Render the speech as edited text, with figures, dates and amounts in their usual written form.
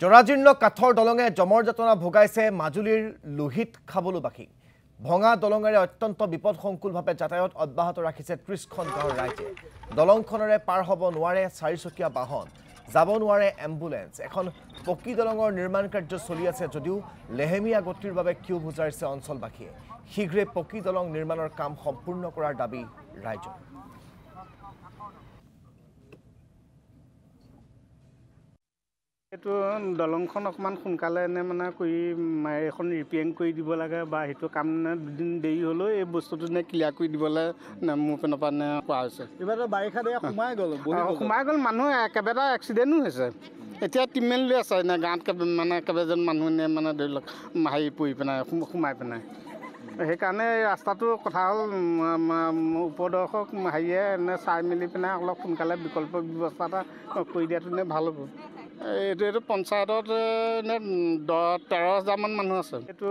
জৰাজীৰ্ণ কাঠৰ দলঙে জমৰ যাতনা ভোগাইছে মাজুলীৰ লোহিত খাবলোবাসী। ভঙা দলঙেৰে অত্যন্ত বিপদসংকুলভাৱে যাতায়াত অব্যাহত ৰাখিছে ৩০খন গাঁৱৰ ৰাইজে। দলংখনেৰে পাৰ হ'ব নোৱাৰে চাৰিচকীয়া বাহন, যাব নোৱাৰে এম্বুলেন্স। এখন পকী দলঙৰ নিৰ্মাণ কাৰ্য চলি আছে যদিও লেহেমীয়া গতিৰ বাবে ক্ষোভ উজাৰিছে অঞ্চলবাসীয়ে। শীঘ্ৰে পকী দলং নিৰ্মাণৰ কাম সম্পূৰ্ণ কৰাৰ দাবী ৰাইজৰ। এইটো দলংখন অকণমান সোনকালে মানে কৰি এখন ৰিপেয়াৰিং কৰি দিব লাগে বা সেইটো কাম দুদিন দেৰি হ'লেও এই বস্তুটো ক্লিয়াৰ কৰি দিবলৈ মোৰ পিনৰ পৰা কোৱা হৈছে। এইবাৰ বাৰিষা দিয়া সোমাই গ'ল মানুহ কেইবাটাও এক্সিডেণ্টো হৈছে। এতিয়া টিমেল লৈ আছে গাঁৱত কেইবাজন মানুহ ধৰি লওক হেৰি পৰি পেলাই সোমাই পেলাই। সেইকাৰণে এই ৰাস্তাটোৰ কথা হ'ল উপদৰ্শক হেৰিয়ে চাই মেলি পেলাই অলপ সোনকালে বিকল্প ব্যৱস্থা এটা কৰি দিয়াটো ভাল হ'ব। এইটো পঞ্চায়তত 13,000মান মানুহ আছে। এইটো